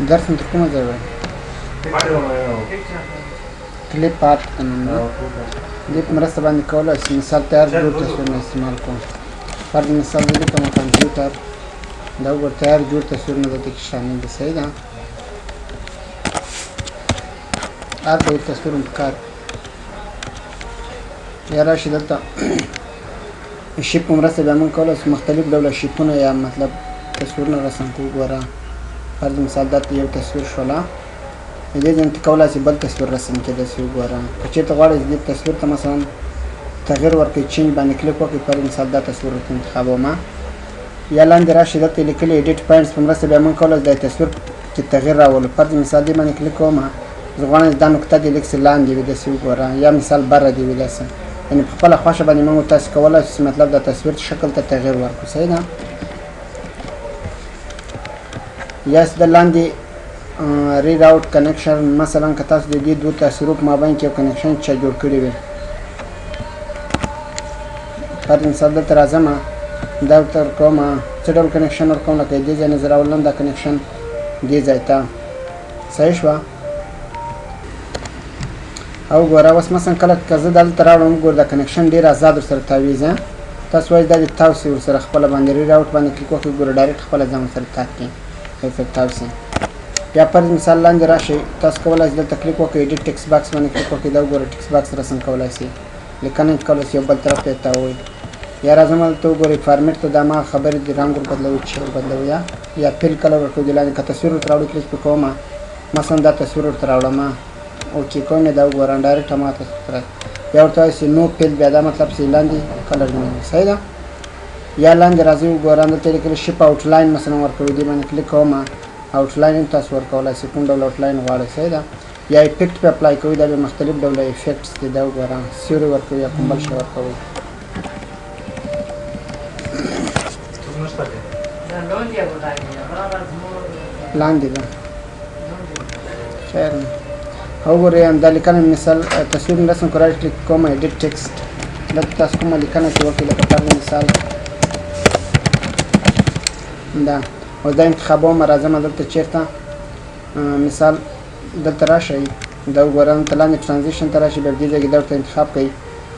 درس تر کومه ځای وایي کلیپ آرټ ته نوم ده دې په مرسته باندې کولی شي مثال تیار جوړ تصویرونه استعمال کوم فرض مثال زه لیکم کمپیوټر دا وګوره تیار جوړ تصویرونه دلته کې شامل دي صحیح ده هر ډول تصویر هم پکار یا راشي دلته شیپ په مرسته بیا موږ کولی شو مختلف ډوله شیپونه یا مطلب تصویرونه رسم کړو وګوره فرض مثال دلته یو تصویر شوله د دې ځای نه کولی شي بل تصویر رسم کېدای شي وګوره که چېرته غواړئ دې تصویر ته مثلا تغییر ورکړئ چینج باندې کلیک وکړئ فرض مثال دا تصویر ورته انتخابومه یا لاندې راشي دلته لیکلي ایډیټ پوینټس په مرسته بیا موږ کولی شو د تصویر کې تغییر راولو فرض مثال دې باندې کلیک کومه زه غواړم دا نقطه دې لږ څه لاندې وي داسې وګوره یا مثال بره دې وي داسې یعنې په خپله خوښه باندې موږ تاسو کولی شو مطلب د تصویر شکل ته تغییر ورکړو صحیح ده یا د لاندې ری راوټ کنیکشن مثلا که تاسو د دې دوه تصویرو په مابین کې یو کنیکشن چا جوړ کړی وي فرض مثال دلته راځم دا ورته ورکوم څه ډول کنیکشن ورکوم لکه دې ځای نه زه راولم دا کنیکشن دې ځای ته صحیح شوه او ګوره اوس مثلا کله که زه دلته راوړم ګوره دا کنیکشن ډېر آزاد ورسره تاویږي تاسو وایئ دا دې تاو شي ورسره خپله باندې ری راوټ باندې کلیک وکړئ ګوره ډایرکټ خپله ځان ورسره تاک کړي کیفیت تاو شي یا فرض مثال لاندې راشئ تاسو کولی شئ دلته کلیک وکړئ ایډیټ ټکس باکس باندې کلیک وکړئ دا وګوره ټکس باکس رسم کولی شئ لیکنه کولی شئ یو بل طرف ته یې تاووئ یا راځم دلته وګورئ فارمیټ ته دا ما خبرې د رنګ ور بدلوي چې ور بدلوي یا فیل کلر ورکوي د لاندې که تصویر ورته راوړئ کلیک پې کوم مثلا دا تصویر ورته راوړم اوکې کوم دا وګورم ډایرکټ هماغه تصویر یا ورته وایئ نو فیل بیا دا مطلب چې لاندې کلر نه صحیح ده یا لاندې راځئ وګورم دلته لیکلي شپ آوټ لاین مثلا ورکوي دې باندې کلیک کوم آوټ لاین هم تاسو ورکولی شئ کوم ډول آوټ لاین غواړئ صحیح ده یا افیکټ پې اپلای کوئ دا بیا مختلف ډوله افیکټس دي دا وګورم سیوري ورکوئ یا کوم بل شی ورکوئ لاندې ده خیر او وګورئ همدا لیکنه مثال تصویر رسم کړئ رایټ کلیک کوم ایډیټ ټکسټ دلته تاسو کومه لیکنه چې وکړئ لکه فرض مثال دا او دا انتخابوم راځم دلته چېرته مثال دلته راشئ دا وګورئ دلته لاندې ټرانزیشن ته راشئ بیا دې ځای کې دا ورته انتخاب کړئ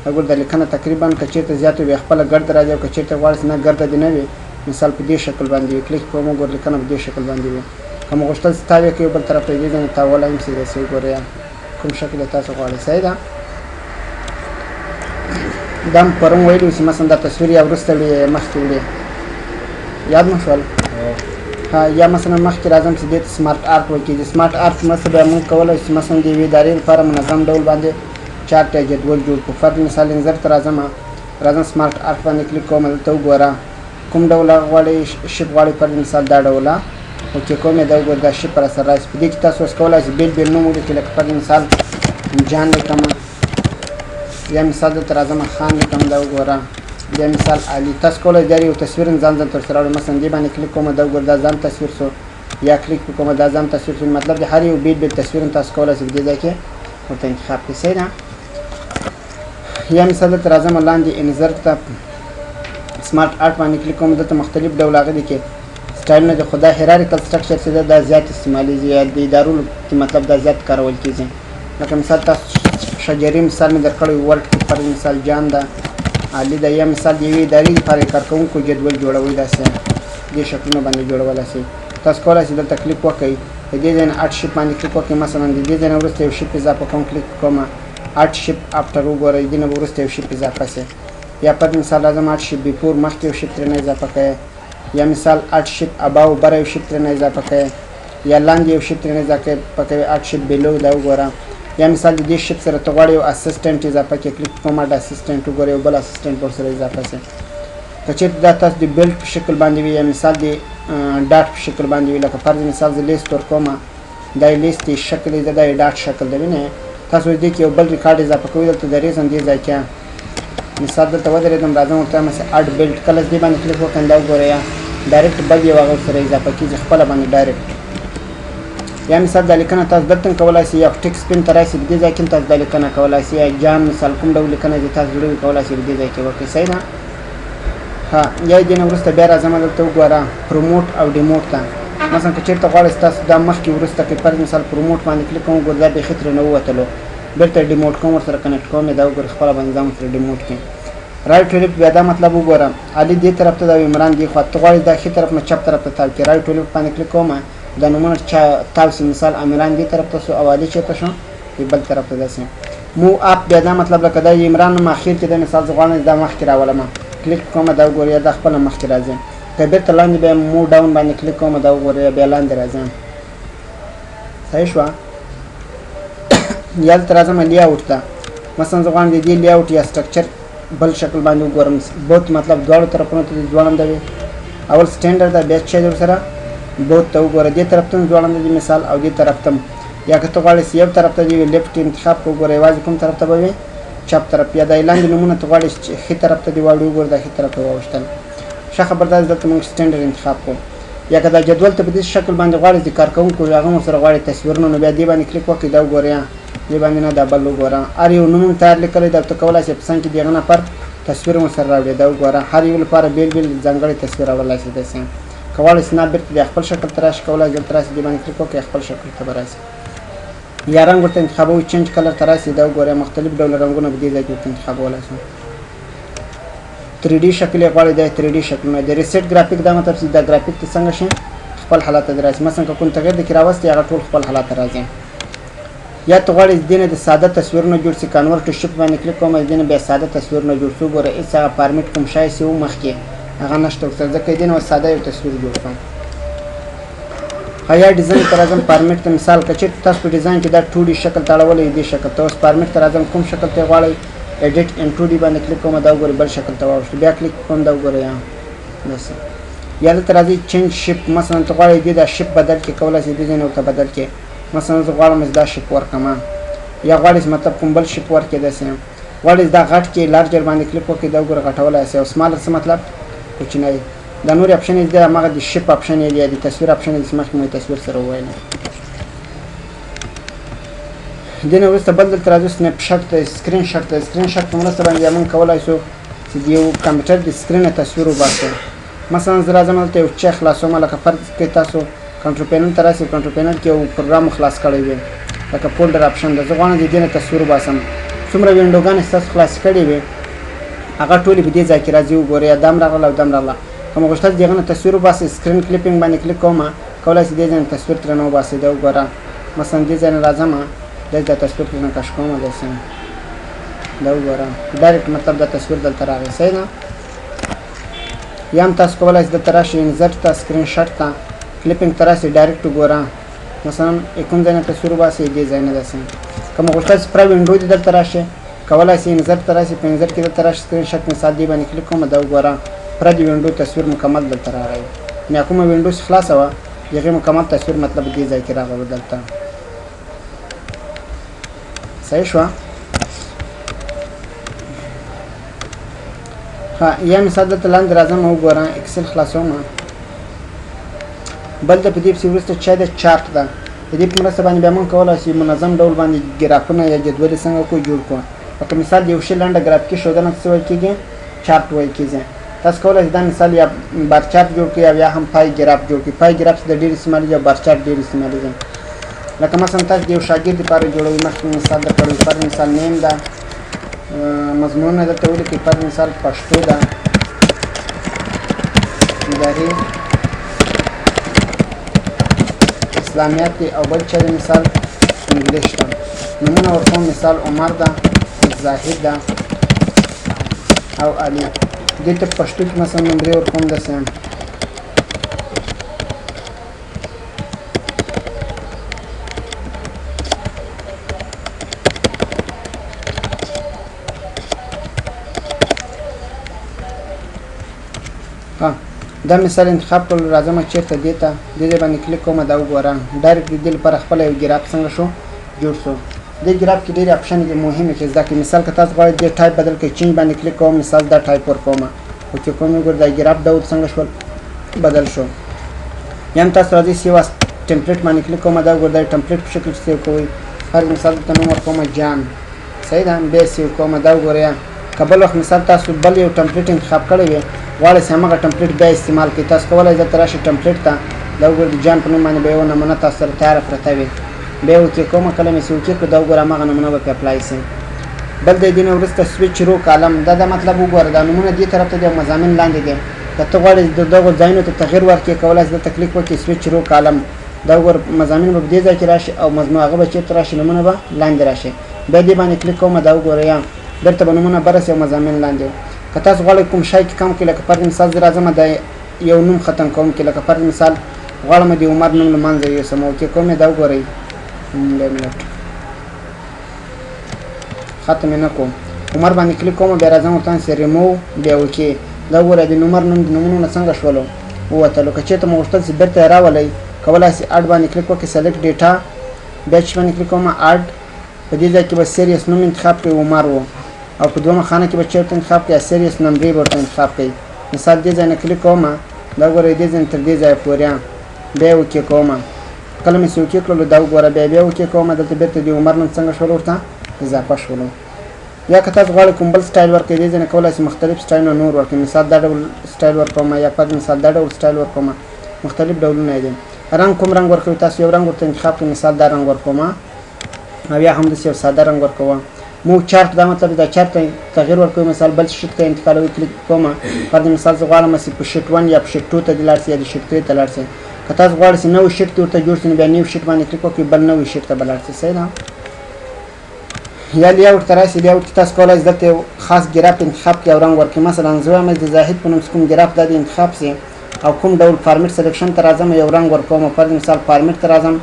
وګورئ دا لیکنه تقریبا که چېرته زیات وي خپله ګرد راځي او که چېرته غواړئ نه ګرده دې نه وي مثال په دې شکل باندې وي کلیک کوم وګورئ لیکنه په دې شکل باندې وي که مو غوښتل چې تاو یې کړئ بل طرف ته یې دې ځای نه تاولی هم شي داسې وګورئ کوم شکل یې تاسو غواړئ صحیح ده دا هم پرون ویلي چې مثلا دا تصویر یا وروسته وړي یا مخکې وړي یاد مو شول یا مثلا مخکې راځم چې دې ته سمارټ آرټ ویل کېږي سمارټ آرټ مثلا بیا موږ کولی شو مثلا د یوې ادارې لپاره منظم ډول باندې چارټ یا جدول جوړ کړو فرض مثال انځر ته راځم سمارټ آرټ باندې کلیک کوم دلته وګوره کوم ډول غواړئ شیپ غواړئ فرض مثال دا ډوله اوکې کوم یې دا وګوره دا شیپ را سره راشي په دې کې تاسو اوس کولی شئ بېل بېل نوم ولیکئ لکه فرض مثال جان لیکم یا مثال دلته راځم خان لیکم دا وګوره یا مثال علي تاسو کولی شئ یو تصویر ځان ځان ته ورسره راوړئ مثلا دې باندې کلیک کوم دا وګوره دا ځان تصویر شو یا کلیک کوم دا ځان تصویر شو مطلب د هر یو بېل بېل تصویر تاسو کولی شئ په دې ځای کې ورته انتخاب کړئ صحیح ده یا مثال دلته راځم لاندې انظر ته سمارټ آرټ باندې کلیک کوم دلته مختلف ډول هغه دي کې سټایلونه دي خو دا هیرارکل سټرکچر چې دا زیات استعمالیږي یا د ادارو کې مطلب دا زیات کارول کېږي لکه مثال تاسو شجري مثال مې درکړی ورډ کې فرض مثال جان ده علي ده یا مثال د یوې ادارې لپاره کارکوونکو جدول جوړوئ داسې دې شکلونه باندې جوړولی شئ تاسو کولی شئ دلته کلیک وکړئ د دې ځای نه آرټ شیپ باندې کلیک وکړئ مثلا د دې ځای نه وروسته یو شیپ اضافه کوم کلیک کوم آرټ شیپ آفټر وګورئ دې نه به وروسته یو شیپ اضافه شي یا فرض مثال راځم آرټ شیپ بیفور مخکې یو شیپ ترېنه اضافه کړئ یا مثال آرټ شیپ اباو بره یو شیپ ترېنه اضافه کړئ یا لاندې یو شیپ ترېنه اضافه کوئ آرټ شیپ بیلو دا وګوره یا مثال د دې شیپ سره ته غواړئ یو اسسټنټ اضافه کړئ کلیک کوم آرټ اسسټنټ وګورئ یو بل اسسټنټ ورسره اضافه شي که چېرته دا تاسو د بیلټ په شکل باندې وي یا مثال د ډاټ په شکل باندې وي لکه فرض مثال زه لیست ورکوم دا یې لیست شکل دی دا یې ډاټ شکل دی وینئ تاسو دې کې یو بل ریکارډ اضافه کوئ دلته درېږم دې ځای کې مثال دلته ودرېدم راځم ورته وایم چې اډ بیلټ کله دې باندې کلیک وکړم دا وګورئ ډایرکټ بل یو هغه سره اضافه کېږي خپله باندې ډایرکټ یا مثال دا لیکنه تاسو دلته هم کولی شئ یا ټکس پین ته راشئ په دې ځای کې هم تاسو دا لیکنه کولی شئ یا جان مثال کوم ډول لیکنه چې تاسو زړه وي کولی شئ په دې ځای کې وکړئ صحیح ده یا دې نه وروسته بیا راځم دلته وګوره پروموټ او ډیموټ ته مثلا که چېرته غواړئ تاسو دا مخکې وروسته کې فرض مثال پروموټ باندې کلیک کوم ګور دا بیخي ترې نه ووتلو بېرته ډیموټ کوم ورسره کنیکټ کوم دا وګورئ خپله باندې ځان ورسره ډیموټ کړئ رایټ ټو لیفټ بیا دا مطلب وګوره علي دې طرف ته دا عمران دې خوا ته غواړئ دا ښي طرف نه چپ طرف ته تاو کړئ رایټ ټو لیفټ باندې کلیک کوم دا نومونه تاو شي مثال عمران دې طرف ته شو او علي چېرته شو بل طرف ته داسې مو اپ بیا دا مطلب لکه دا عمران نوم اخر کې د مثال زه غواړم دا مخکې راولم کلیک کوم دا وګورئ دا خپله مخکې راځي که بېرته لاندې بیا مو ډاون باندې کلیک کوم دا وګورئ بیا لاندې راځم صحیح شوه یا دلته راځم لیاوټ ته مثلا زه غواړم د دې لیاوټ یا سټرکچر بل شکل باندې وګورم بوت مطلب دواړو طرفونو ته ځوړم دی اول سټینډرډ ده بیا چې ورسره بوت ته وګوره دې طرف ته ځوړم دی مثال او دې طرف ته یا که ته غواړې یو طرف ته دی لیفټ انتخاب کو وګوره یوازې کوم طرف ته به وي چپ طرف یا د لاندې نومونه ته غواړې ښي طرف ته دی واړو وګوره دا ښي طرف ته واوښتل ښه خبر دا دلته موږ سټینډرډ انتخاب کوو یا که دا جدول ته په دې شکل باندې غواړې د کارکوونکو هغه ورسره غواړې تصویرونه نو بیا دې باندې کلیک وکړئ دا وګورئ دې باندې نه دا بل وګوره هر یو نوم تیار لیکلی دا ته کولی شې په څنګ کې د هغه نفر تصویر مو سره راوړي دا وګوره هر یو لپاره بیل بیل ځانګړی تصویر راوړلی شي داسې که غواړئ سناب بېرته د خپل شکل ته راشي کولی دلته راشي دې باندې کلیک وکړئ خپل شکل ته به راشي یا رنګ ورته انتخابوئ چینج کلر ته راشي دا وګورئ مختلف ډوله رنګونه په دې ځای کې ورته انتخابولی شو 3D شکل یې غواړئ دا 3D شکلونه د ریسیټ ګرافیک دا مطلب چې دا ګرافیک ته څنګه شي خپل حالت ته راشي مثلا که کوم تغیر د کې راوستي هغه ټول خپل حالت ته راځي یا ته غواړې دې نه د ساده تصویرونه جوړ شي کنورټ ټو شیپ باندې کلیک کوم دې نه بیا ساده تصویرونه جوړ شي وګوره هېڅ هغه فارمیټ کوم شی چې و مخکې هغه نشته ورسره ځکه دې نه ساده یو تصویر جوړ کړم یا ډیزاین ته راځم فارمیټ ته مثال که چېرته تاسو په ډیزاین کې دا 2D شکل ته اړولی دې شکل ته اوس فارمیټ ته راځم کوم شکل ته غواړئ ایډیټ ان 2D باندې کلیک کوم دا وګورئ بل شکل ته واوښتو بیا کلیک کوم دا وګورئ داسې یا دلته راځئ چینج شیپ مثلا ته غواړئ دې دا شیپ بدل کړې کولی شئ دې ځای نه ورته بدل کړې مثلا زه غواړم دا شیپ ورکړم یا غواړئ مطلب کوم بل شیپ ورکړې داسې غواړئ دا غټ کې لارجر باندې کلیک وکړئ دا وګوره غټولی شئ او سمالر څه مطلب کوچنی دا نورې اپشن یې دی هماغه د شیپ اپشن یې دی د تصویر اپشن یې چې مخکې مو تصویر سره وویل دې نه وروسته بل دلته راځو سنیپ شاټ ته سکرین شاټ ته سکرین شاټ په مرسته باندې موږ کولی شو چې د یو کمپیوټر د سکرین تصویر وباسو مثلا زه راځم هلته یو چای خلاصوم لکه فرض کړئ تاسو کنټرول پینل ته راسئ کنټرول پینل کې یو پروګرام خلاص کړی وي لکه فولډر اپشن ده زه غواړم د دې نه تصویر وباسم څومره وینډوګانې ستاسو خلاصې کړې وي هغه ټولې په دې ځای کې راځي وګورئ یا دم راغله او دم راغله که مو غوښتل د هغه نه تصویر وباسئ سکرین کلیپینګ باندې کلیک کوم کولی شئ دې ځای نه تصویر ترېنه وباسئ دا وګوره مثلا دې ځای نه راځم دلته تصویر ترېنه کش کوم داسې دا وګوره ډایرکټ مطلب دا تصویر دلته راغی صحیح ده یا هم تاسو کولی شئ دلته راشئ انزرټ ته سکرین شاټ ته کلیپینګ ته راشئ ډایرکټ وګوره مثلا کوم ځای نه تصویر وباسئ دې ځای نه داسې که مو غوښتل چې پوره وینډو دې دلته راشئ کولی شئ انزرټ ته راشئ په انزرټ کې دلته راشئ سکرین شاټ مثال دې باندې کلیک کوم دا وګوره پوره د وینډو تصویر مکمل دلته راغی یا کومه وینډو چې خلاصه وه د هغې مکمل تصویر مطلب دې ځای کې راغلو دلته صحیح شوه ها یا مثال دلته لاندې راځم وګوره اکسل خلاصوم بل د په دې پسې وروسته چې د چارټ ده د دې په مرسته باندې بیا موږ کولی شو منظم ډول باندې ګرافونه یا جدولې څنګه کو جوړ کړو لکه مثال د یو شي لنډه ګرافیکي ښودنه څه ویل کېږي چارټ ویل کېږي تاسو کولی شئ دا مثال یا بار چارټ جوړ کړئ او یا هم پای ګراف جوړ کړئ پای ګراف د ډېر استعمالېږي او بار چارټ ډېر استعمالېږي لکه مثلا تاسو د یو شاګرد لپاره جوړوئ مخکې مثال درکړی پر مثال نیم ده مضمونونه درته ولیکئ پر مثال پشتو ده اداري اسلامیات دی او بل چا مثال انګلیش ده نومونه ورکوم مثال عمر ده زاهد ده او علي دې ته پښتو کې مثلا نمبرې ورکوم داسې دا مثال انتخاب کړل راځم چېرته دې ته دې ځای باندې کلیک کوم دا وګوره ډایرکټ د دې لپاره خپله یو ګراف څنګه شو جوړ شو دې ګراف کې ډېرې اپشن دي مهمې چې زده کړئ مثال که تاسو غواړئ دې ټایپ بدل کړئ چینج باندې کلیک کوم مثال دا ټایپ ورکوم او چې کوم وګورئ دا ګراف ډول څنګه شول بدل شو یا هم تاسو راځئ سیو اس ټمپلیټ باندې کلیک کوم دا وګورئ دا ټمپلیټ په شکل سیو کوئ هر مثال ته نوم ورکوم جان صحیح ده بیا سیو کوم دا وګورئ که بل وخت مثال تاسو بل یو ټمپلیټ انتخاب کړی وي غواړئ چې هماغه ټمپلیټ بیا استعمال کړئ تاسو کولی دلته راشئ ټمپلیټ ته د دا وګوره د جان په نوم باندې به یوه نمونه تاسو سره تیاره پرته وي بیا یې اوکې کومه کله مې چې اوکې کړو دا وګوره هماغه نمونه به پې اپلای شي بل د دې نه وروسته سویچ رو کالم دا د مطلب وګوره دا نومونه دې طرف ته دي او مضامین لاندې دي که ته غواړې د دغو ځایونو ته تغییر ورکړې کولی شې دلته کلیک وکړې سویچ رو کالم دا وګوره مضامین به په دې ځای کې راشي او مضمون هغه به چېرته راشي نومونه به لاندې راشي بیا دې باندې کلیک کومه دا وګوره یا بیرته به نومونه برسي او مضامین لاندې که تاسو غواړئ کوم شی کې کم کړئ لکه فرض مثال زه راځم د یو نوم ختم کوم کې لکه فرض مثال غواړم د عمر نوم له منځه یوسم اوکې کوم یې دا وګورئ ختم یې نه کوم عمر باندې کلیک کوم بیا راځم ورته چې ریموو بیا اوکې دا وګوره د عمر نوم د نومونو نه څنګه شولو ووتلو که چېرته مو غوښتل چې بیرته یې راولئ کولی شئ اډ باندې کلیک وکړئ سلیکټ ډیټا بیا چې باندې کلیک کوم اډ په دې ځای کې به سیریس نوم انتخاب کړئ عمر و او په دومره خانه کې به چېرته انتخاب کړئ سیریس نمبرې به ورته انتخاب کړئ مثال دې ځای نه کلیک کوم دا وګورئ دې ځای تر دې ځایه پورې بیا یې اوکې کوم کله مې چې اوکې کړلو دا وګوره بیا اوکې کوم دلته بیرته د عمر نوم څنګه شولو ورته اضافه شولو یا که تاسو غواړئ کوم بل سټایل ورکړئ دې ځای نه کولی شئ مختلف سټایلونه نور ورکړئ مثال دا ډول سټایل ورکوم یا فرض مثال دا ډول سټایل ورکوم مختلف ډولونه یې دي رنګ کوم رنګ ورکوئ تاسو یو رنګ ورته انتخاب کړئ مثال دا رنګ ورکوم او یا همداسې یو ساده رنګ ورکوم مو چارت دا مطلب دا چارت ته تغییر ورکوئ مثال بل شیټ ته انتقالوئ کلیک کوم فرض مثال زه غواړم چې په شیټ 1 یا په شیټ 2 ته دې لاړ شئ یا د شیټ 3 ته لاړ شئ که تاسو غواړئ چې نوی شیټ دې ورته جوړ شي نو بیا نیو شیټ باندې کلیک وکړئ بل نوی شیټ ته به لاړ شئ صحیح ده یا لیاوټ ته راشئ لیاوټ کې تاسو کولی شئ دلته یو خاص ګراف انتخاب کړئ او رنګ ورکړئ مثلا زه وایم د زاهد په نوم چې کوم ګراف دا دې انتخاب شي او کوم ډول فارمیټ سلیکشن ته راځم یو رنګ ورکوم فرض مثال فارمیټ ته راځم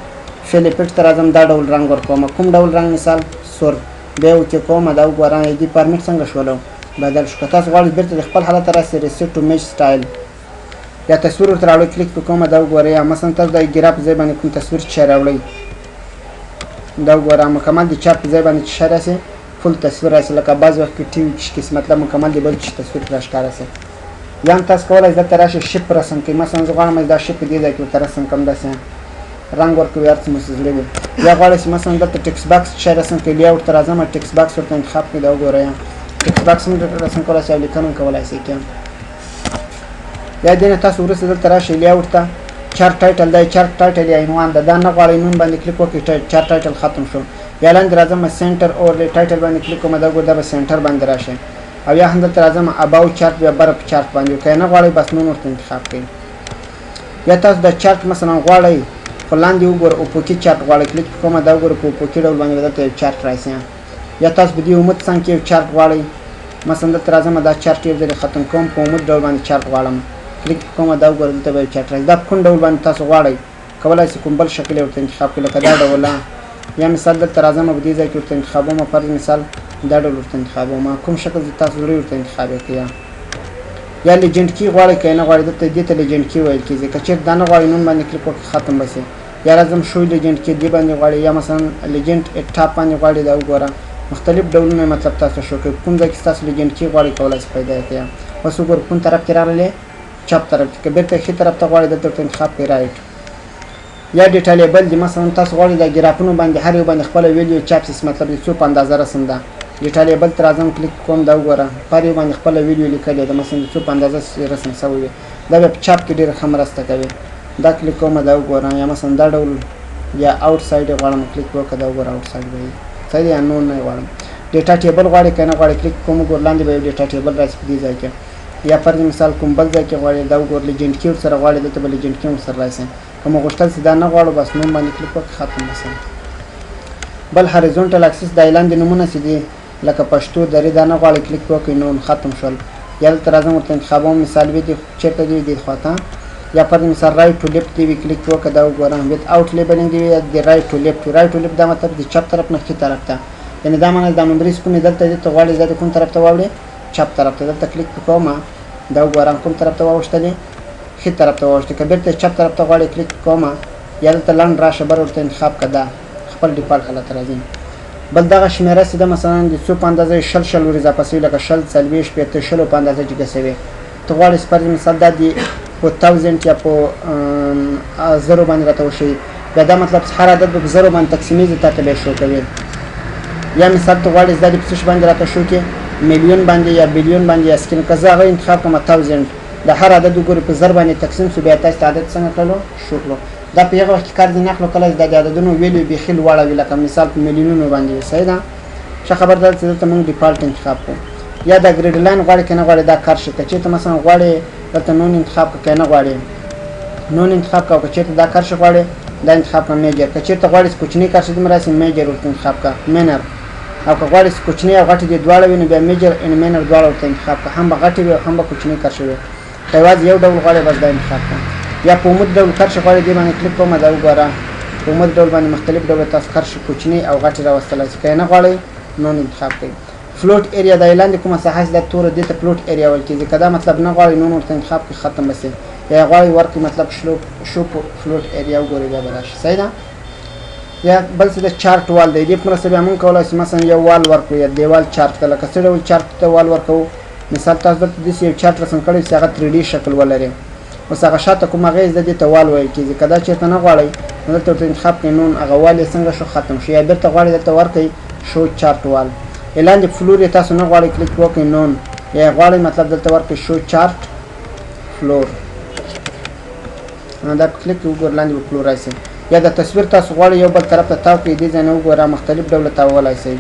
فیل افیکټ ته راځم دا ډول رنګ ورکوم کوم ډول رنګ مثال سور بیا اوکې کوم دا وګوره دې فارمیټ څنګه شولو بدل شو که تاسو غواړئ بیرته د خپل حالت ته راشئ ریسیټ ټو میچ سټایل یا تصویر ورته راوړئ کلیک په کومه دا وګورئ یا مثلا تاسو د ګراف ځای باندې کوم تصویر چې راوړئ دا وګوره مکمل د چارت ځای باندې چې راشي فل تصویر راشي لکه بعض وخت کې ټي وي کې مطلب مکمل دی بل چې تصویر راښکاره شي یا هم تاسو کولی شئ دلته راشئ شپ رسم کړئ مثلا زه غواړم دا شپ په دې ځای کې ورته رسم کړم داسې رنګ ورکوي هر څه مو چې زړه وي یا غواړئ چې مثلا دلته ټکس باکس شی رسم کړئ بیا ورته راځم ټکس باکس ورته انتخاب کړئ دا وګورئ ټکس باکس هم رسم کولی شئ او لیکنه هم کولی شئ یا دې نه تاسو وروسته دلته راشئ لیاوټ ته چارت ټایټل دا چارت ټایټل یا عنوان ده دا نه غواړئ نوم باندې کلیک وکړئ چارت ټایټل ختم شو یا لاندې راځم سنټر اورلی ټایټل باندې کلیک کوم دا وګورئ دا به سنټر باندې راشي او یا هم دلته راځم اباوټ چارت یا بره په چارت باندې که نه غواړئ بس نوم ورته انتخاب کړئ یا تاسو د چارت مثلا غواړئ خو لاندې وګوره اوپوکي چارت غواړئ کلیک کوم دا وګوره په اوپوکي ډول باندې به دلته یو چارت راشي یا تاسو په دې عمود څنګ کې یو چارت غواړئ مثلا دلته راځم دا چارت یو ځل ختم کوم په عمود ډول باندې چارت غواړم کلیک کوم دا وګوره دلته به چارت راځي دا په کوم ډول باندې تاسو غواړئ کولی شئ کوم بل شکل یې ورته انتخاب کړئ لکه دا ډول یا مثال دلته راځم په دې ځای کې ورته انتخابوم فرض مثال دا ډول ورته انتخابوم کوم شکل چې تاسو زړه ورته انتخاب یې کړئ یا لیجنډ کی غواړئ که نه غواړئ دلته دې ته لیجنډ کی ویل کېږي که چېرته دا نه غواړئ نوم باندې کلیک وکړئ ختم به شي یا راځم شو لیجنډ کی دې باندې غواړئ یا مثلا لیجنډ ټاپ باندې غواړئ دا وګوره مختلف ډولونه مطلب تاسو شو کوئ کوم ځای کې تاسو لیجنډ کی غواړئ کولی شئ پیدا یې کړئ بس وګوره کوم طرف کې راغلی چپ طرف کې که بیرته ښي طرف ته غواړئ دلته ورته انتخاب کړئ رایټ یا ډیټا لیبل دی مثلا تاسو غواړئ د ګرافونو باندې هر یو باندې خپله ویلیو چاپ شي مطلب د څو په اندازه رسم ده ډیټا لیبل ته راځم کلیک کوم دا وګوره هر یو باندې خپله ویلیو لیکلې ده مثلا د څو په اندازه رسم شوی وي دا بیا په چاپ کې ډېره ښه مرسته کوي دا کلیک کوم دا وګوره یا مثلا دا ډول یا آوټ سایډ یې غواړم کلیک وکړه دا وګوره آوټ سایډ به وي صحیح دی یا نور نه یې غواړم ډیټا ټیبل غواړئ که نه غواړئ کلیک کوم وګوره لاندې به یو ډیټا ټیبل راشي په دې ځای کې یا فرض مثال کوم بل ځای کې غواړئ دا وګوره لیجنډ کی ورسره غواړئ دلته به لیجنډ کی هم ورسره راشي که مو غوښتل چې دا نه غواړو بس نوم باندې کلیک وکړئ ختم به شي بل هریزونټل اکسس دا لاندې نومونه چې دي لکه پښتو درې دا نه غواړئ کلیک وکړئ نو ختم شول یا دلته راځم ورته انتخابوم مثال وي دې چېرته دي دې خواته یا فرض مثال رایټ ټو لیفټ دی وي کلیک وکړه دا وګوره ویت آوټ لیبلینګ دی وي د رایټ ټو لیفټ رایټ ټو لیفټ دا مطلب د چپ طرف نه ښي طرف ته یعنې دا معنی دا نمبریز کومې دلته دې ته غواړئ دا د کوم طرف ته واوړې چپ طرف ته دلته کلیک کوم دا وګورم کوم طرف ته واوښتلې ښي طرف ته واوښتې که بیرته چپ طرف ته غواړئ کلیک کوم یا دلته لنډ راشه بر ورته انتخاب کړه دا خپل ډیفالټ حالت راځي بل دغه شمیره چې ده مثلا د څو په اندازه یې شل ور اضافه شوي لکه شل څلوېښت شپېته شلو په اندازه جګه شوې ته غواړې فرض مثال دا د په 1000 یا په 0 باندې راته وښیي بیا دا مطلب هر عدد به په 0 باندې تقسیمیږي تا ته به یې شو کوي یا مثال ته غواړې دا د په څه باندې راته شو کې میلیون باندې یا بیلیون باندې یا سکین که زه هغه انتخاب کړم 1000 د هر عدد وګورئ په ضرب باندې تقسیم شو بیا تاسو عدد څنګه کړلو شو کړو دا په هغه وخت کې کار ځینې اخلو کله د عددونو ویلو بیخي لوړه وي لکه مثال په میلیونونو باندې وي صحیح ده ښه خبر ده چې دلته موږ ډیفالټ انتخاب کوو یا دا ګریډ لاین غواړي که نه غواړي دا کار شي که چېرته مثلا غواړي دلته نون انتخاب کړه که نه غواړي نون انتخاب کړه او که چېرته دا کار شي غواړي دا انتخاب کړه میجر که چېرته غواړي کوچنی کار شي دومره راسي میجر ورته انتخاب کړه مینر او که غواړي کوچنی او غټې دې دواړه وي نو بیا میجر ان مینر دواړه ورته انتخاب کړه هم به غټې وي او هم به کوچنی کار شي وي که یوازې یو ډول غواړي بس دا انتخاب کړه یا په عمود ډول کار شي غواړي دې باندې کلیک کوم دا وګوره په عمود ډول باندې مختلف ډول تاسو کار شي کوچنی او غټې راوستلی شي که یې نه غواړئ نون انتخاب کړئ فلوټ ایریا د لاندې کومه ساحه چې دا توره دې ته فلوټ ایریا ویل کېږي که دا مطلب نه غواړئ نون ورته انتخاب کړئ ختم به شي یا غواړئ ورکړئ مطلب شو فلوټ ایریا وګورئ بیا به راشي صحیح ده یا بل څه د چارټ وال دی دې په مرسته بیا موږ کولی شو مثلا یو وال ورکړو یا دیوال چارټ ته لکه څه ډول چارټ ته وال ورکوو مثال تاسو دلته داسې یو چارټ رسم کړی چې هغه 3D شکل ولري اوس هغه شاته کوم هغه زده دې ته وال ویل کېږي که دا چېرته نه غواړئ نو دلته ورته انتخاب کړئ نون هغه وال یې څنګه شو ختم شو یا بېرته غواړئ دلته ورکړئ شو چارټ وال لاندې فلور یې تاسو نه غواړئ کلیک وکړئ نون یا غواړئ مطلب دلته ورکړئ شو چارټ فلور دا کلیک وګور لاندې به فلور راشي یا د تصویر تاسو غواړئ یو بل طرف ته تاو کړئ دې ځای نه وګوره مختلف ډوله تاوولی شئ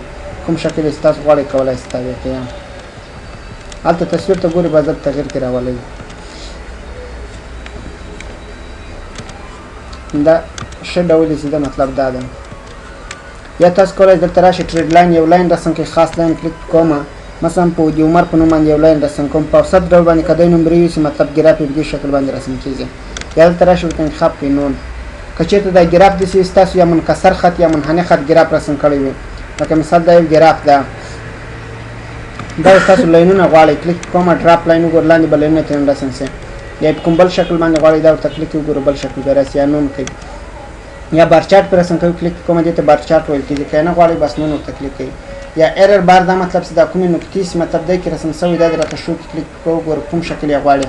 کوم شکل یې تاسو غواړئ کولی شئ تاویې کړئ هلته تصویر ته ګورئ به دلته تغیر کې راولئ دا ښه ډول یې چې ده مطلب دا ده یا تاسو کولی دلته راشئ ټریډ لاین یو لاین رسم کړئ خاص لاین کلیک کومه مثلا په د عمر په نوم باندې یو لاین رسم کوم په اوسط ډول باندې که دی نمرې وي چې مطلب ګراف یې په دې شکل باندې رسم کېږي یا دلته راشئ ورته انتخاب کړئ نون که چېرته دا ګراف داسې ستاسو یا منکسر خط یا منحني خط ګراف رسم کړی وي لکه مثال دا یو ګراف ده دا ستاسو لاینونه غواړئ کلیک کومه ډراپ لاین وګور لاندې به لاینونه ترې رسم شي یا په کوم بل شکل باندې غواړئ دا ورته کلیک وګورو بل شکل به راسي یا نون کوئ یا بار چارټ پر رسم کوئ کلیک کومه دې ته بار چارټ ویل کېږي که نه غواړئ بس نون ورته کلیک کوئ یا ایرر بار دا مطلب چې دا کومې نقطې چې مطلب دی کې رسم شوی دا درته شو کې کلیک کوو وګورو کوم شکل یې غواړئ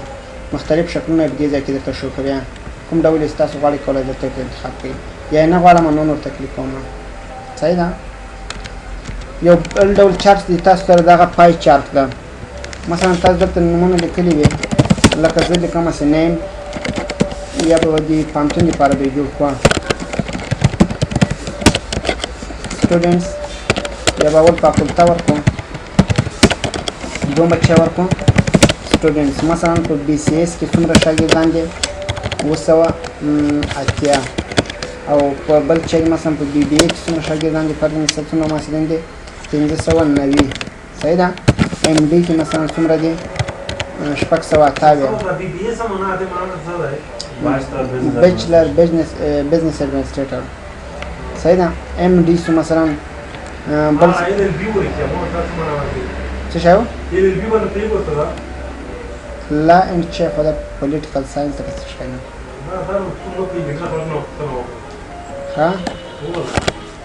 مختلف شکلونه یې په دې ځای کې درته شو کوي کوم ډول یې ستاسو غواړئ کولی درته انتخاب کړئ یا یې نه غواړم نون ورته کلیک کوم صحیح ده یو بل ډول چارټ دی تاسو سره دغه پای چارټ ده مثلا تاسو دلته نومونه لیکلي وي لکه زه لیکم هسې نیم یا به د پوهنتون لپاره به یې جوړ کړو سټوډنټس یا به اول فاکولته ورکړو دوم بچه ورکړو سټوډنټس مثلا په بي سی ایس کې څومره شاګردان دي 280 او په بل چیک مثلا په بي بي اے کې څومره شاګردان دي فرض مثال څومره محصلین دي 590 صحیح ده ایم ډي کې مثلا څومره دي 628 بیچلر بزنس ایڈمنسټریټر صحیح ده ایم ډي سو مثلا بل څه شی و لا اینډ چیف فور د پولیټیکل ساینس څه شی نه ها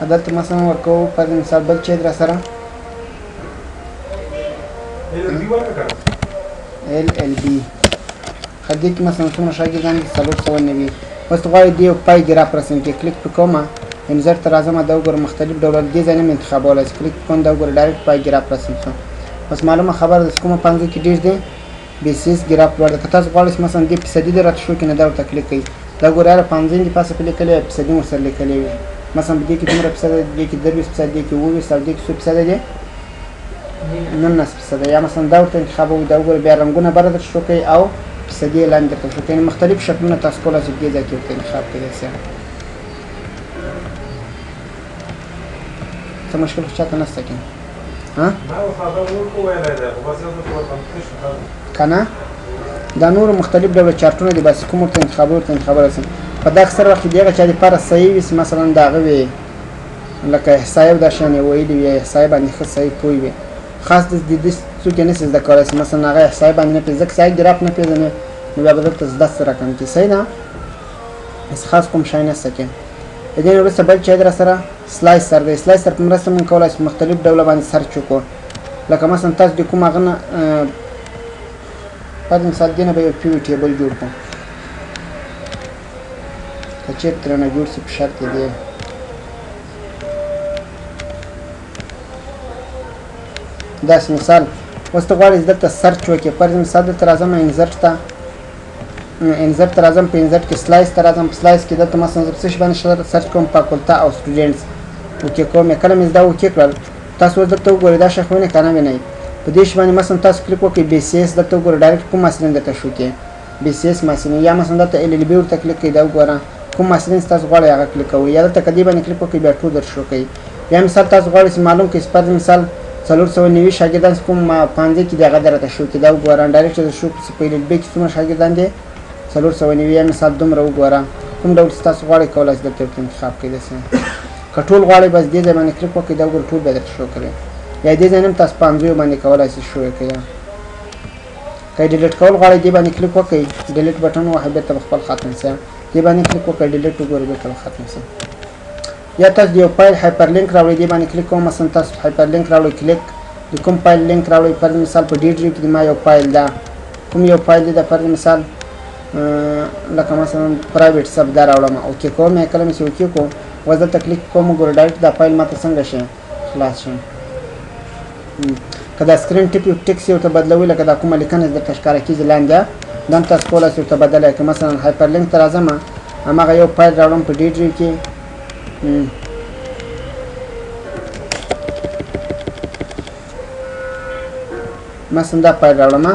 دلته مثلا ورکوو پر مثال بل چی در سره LLB خدې کې مثلا څومره شاګردان دي 490 اوس ته غواړئ دې پای ګراف رسم کړئ کلیک په کومه انزرټ ته راځم دا وګورم مختلف ډول دې ځای نه مې انتخابولی شي کلیک کوم دا وګوره ډایرکټ پای ګراف رسم شو بس معلومه خبره ده چې کومه پانګه کې ډېر دی بیسیس ګراف لوړ ده که تاسو غواړئ مثلا دې فیصدي دې راته شو کې نه دا ورته کلیک کوئ دا ګوره هره پانځه دې پاسه پې لیکلې وي فیصدي مو ورسره لیکلې وي مثلا په دې کې دومره فیصده دې کې 20% دې کې 20 او دې کې 100% دی 19% یا مثلا دا ورته انتخابوئ دا وګوره بیا رنګونه بره درته شو کوي او فیصدي یې لاندې درته شو کوي مختلف شکلونه تاسو کولی شئ دې ځای کې ورته انتخاب کولی شئ څه مشکل خو چاته نشته کې که نه دا نور مختلف ډوله چارټونه دي بس کوم ورته انتخابوي ورته انتخابولی شئ په دا اکثر وخت کې د هغه چا دپاره صحیح وي مثلا د هغه وي لکه احصایه او دا شیان یې ویلي وي احصایه باندې ښه صحیح پوه وي خاص د دې څوک یې نشي زده کولی شي مثلا هغه احصایه باندې نه پوهېږي ځکه صحیح ګراف نه پېژني نو بیا به دلته زده څه رقم کړي صحیح ده هېڅ خاص کوم شی نشته کې د دې نه وروسته بل چی در سره سلایسر دی سلایسر په مرسته موږ کولی شو مختلف ډوله باندې سرچ وکړو لکه مثلا تاسو د کوم هغه نه پر مثال دې نه به یو پیو ټیبل جوړ کړو که چېرته ترېنه جوړ شي په شرط یې دی داسې مثال اوس ته غواړې دلته سرچ وکړې فرض مثال دلته راځم انزرټ ته انزرټ ته راځم په انزرټ کې سلایس ته راځم په سلایس کې دلته مثلا زه څه شي باندې سرچ کوم فاکولته او سټوډنټس اوکې کوم کله مې دا اوکې کړل تاسو دلته وګورئ دا شخصونه کنه وینئ په دې شی باندې مثلا تاسو کلیک وکړئ بي سي اس دلته وګورئ ډایرکټ کوم محصلین درته شو کې بي سي اس محصلین یا مثلا دلته ال ال بي ورته کلیک کړئ دا وګورئ کوم محصلین تاسو غواړئ هغه کلیک کوئ یا دلته کدی باندې کلیک وکړئ بیا ټول در شو کوي یا مثال تاسو غواړئ چې معلوم کړئ پر مثال 490 شاګردان کوم پانځه کې دغه درته شو کې دا وګورئ ډایرکټ شو په ال ال بي کې څومره شاګردان دي 490 مثال دومره وګورئ کوم ډول تاسو غواړئ کولای شئ دلته انتخاب کړئ دسه کټول غواړئ بس دې ځای باندې کلیک وکړئ دا وګورئ ټول به درته شو کړئ یا دې ځای نن تاسو پانځه باندې کولای شئ شو کړئ کله ډیلیټ کول غواړئ دې باندې کلیک وکړئ ډیلیټ بٹن وهه به خپل ختم شي دې باندې کلیک وکړئ ډیلیټ وګورئ به ختم شي یا تاسو یو فایل هایپر لینک راوړئ دې باندې کلیک کوم مثلا تاسو هایپر لینک راوړئ کلیک د کوم فایل لینک راوړئ پر مثال په ډی ډرایو کې ما یو فایل دا کوم یو فایل دی پر مثال لکه مثلا پرایویټ سب دا راوړم او کې کوم کلمه چې وکړو کو وځه تکلیک کوم ګور ډایرکټ دا فایل ماته څنګه شي خلاص شي کدا سکرین ټیپ ټیکس یو ته بدلوي لکه دا کومه لیکنه د تشکاره کیږي لاندې دم تاسو کولای شئ ته بدلای که مثلا هایپر لینک تر اعظم هغه یو فایل راوړم په ډی ډرایو کې مثلا دا فایل راوړم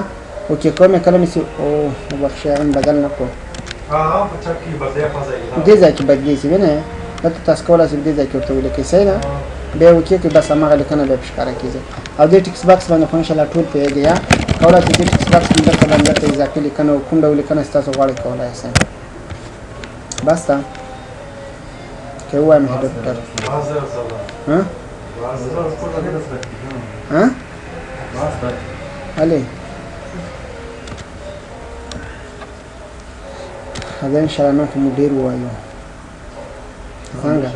او کې کومه کلمه چې او وبخښه بدل نه کو په چا کې بدلې فازه دې ځکه بدلی شي نه دا تاسو کولای شئ دې ځکه ورته ولیکئ صحیح ده به وکړي چې بس هغه لیکنه به ښکارا کیږي او دې ټیکس باکس باندې خو ان شاء الله ټول پیږي یا کولای شئ دې ټیکس باکس باندې ته اضافي لیکنه کوم ډول لیکنه تاسو غواړئ کولای شئ بس تا کې وایم هډر ها ها علي هذا ان شاء الله نحن مدير وایو څنګه